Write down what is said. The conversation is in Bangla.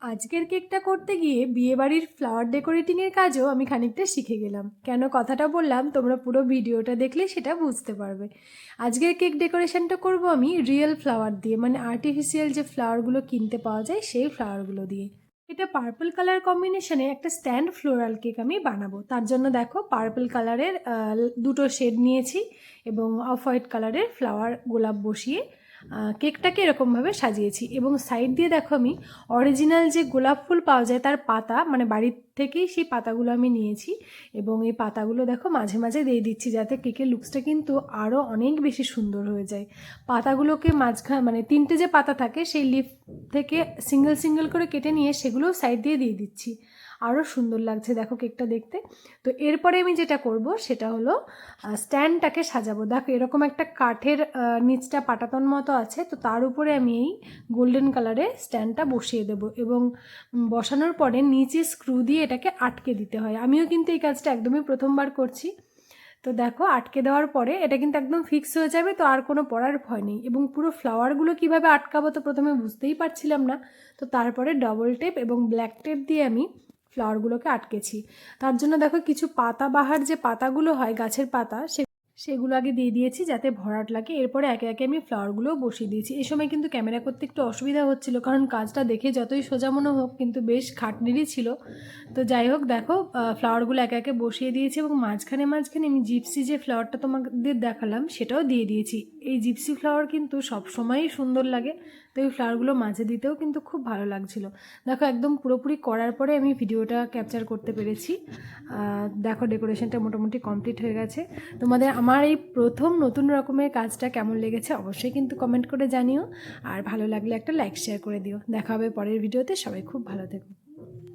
আজকের কেকটা করতে গিয়ে বিয়েবাড়ির ফ্লাওয়ার ডেকোরেটিংয়ের কাজও আমি খানিকটা শিখে গেলাম। কেন কথাটা বললাম তোমরা পুরো ভিডিওটা দেখলে সেটা বুঝতে পারবে। আজকের কেক ডেকোরেশনটা করব আমি রিয়েল ফ্লাওয়ার দিয়ে, মানে আর্টিফিশিয়াল যে ফ্লাওয়ারগুলো কিনতে পাওয়া যায় সেই ফ্লাওয়ারগুলো দিয়ে। এটা পার্পল কালার কম্বিনেশনে একটা স্ট্যান্ড ফ্লোরাল কেক আমি বানাবো। তার জন্য দেখো পার্পল কালারের দুটো শেড নিয়েছি এবং অফ হোয়াইট কালারের ফ্লাওয়ার গোলাপ বসিয়ে কেকটাকে এরকমভাবে সাজিয়েছি। এবং সাইড দিয়ে দেখো আমি অরিজিনাল যে গোলাপ ফুল পাওয়া যায় তার পাতা, মানে বাড়ির থেকেই সেই পাতাগুলো আমি নিয়েছি এবং এই পাতাগুলো দেখো মাঝে মাঝে দিয়ে দিচ্ছি যাতে কেকের লুকসটা কিন্তু আরও অনেক বেশি সুন্দর হয়ে যায়। পাতাগুলোকে মাঝখানে মানে তিনটে যে পাতা থাকে সেই লিফ থেকে সিঙ্গেল সিঙ্গেল করে কেটে নিয়ে সেগুলোও সাইড দিয়ে দিয়ে দিচ্ছি, আরও সুন্দর লাগছে দেখো কেকটা দেখতে। তো এরপরে আমি যেটা করব সেটা হলো স্ট্যান্ডটাকে সাজাবো। দেখো এরকম একটা কাঠের নিচটা পাটাতন মতো আছে, তো তার উপরে আমি এই গোল্ডেন কালারে স্ট্যান্ডটা বসিয়ে দেবো এবং বসানোর পরে নিচে স্ক্রু দিয়ে এটাকে আটকে দিতে হয়। আমিও কিন্তু এই কাজটা একদমই প্রথমবার করছি। তো দেখো আটকে দেওয়ার পরে এটা কিন্তু একদম ফিক্স হয়ে যাবে, তো আর কোনো পড়ার ভয় নেই। এবং পুরো ফ্লাওয়ারগুলো কিভাবে আটকাবো তো প্রথমে বুঝতেই পারছিলাম না, তো তারপরে ডবল টেপ এবং ব্ল্যাক টেপ দিয়ে আমি ফ্লাওয়ারগুলোকে আটকেছি। তার জন্য দেখো কিছু পাতাবাহার যে পাতাগুলো হয় গাছের পাতা সেগুলো আগে দিয়ে দিয়েছি যাতে ভরাট লাগে। এরপরে একে একে আমি ফ্লাওয়ারগুলোও বসিয়ে দিয়েছি। এই সময় কিন্তু ক্যামেরা করতে একটু অসুবিধা হচ্ছিল, কারণ কাজটা দেখে যতই সোজা মনে হোক কিন্তু বেশ খাটনিরই ছিল। তো যাই হোক দেখো ফ্লাওয়ারগুলো একে একে বসিয়ে দিয়েছি এবং মাঝখানে মাঝখানে আমি জিপসি যে ফ্লাওয়ারটা তোমাদের দেখালাম সেটাও দিয়ে দিয়েছি। এই জিপসি ফ্লাওয়ার কিন্তু সবসময়ই সুন্দর লাগে, তো এই ফ্লাওয়ারগুলো মাঝে দিতেও কিন্তু খুব ভালো লাগছিলো। দেখো একদম পুরোপুরি করার পরে আমি ভিডিওটা ক্যাপচার করতে পেরেছি। দেখো ডেকোরেশনটা মোটামুটি কমপ্লিট হয়ে গেছে। তোমাদের আমার এই প্রথম নতুন রকমের কাজটা কেমন লেগেছে অবশ্যই কিন্তু কমেন্ট করে জানিও, আর ভালো লাগলে একটা লাইক শেয়ার করে দিও। দেখা হবে পরের ভিডিওতে, সবাই খুব ভালো থেকো।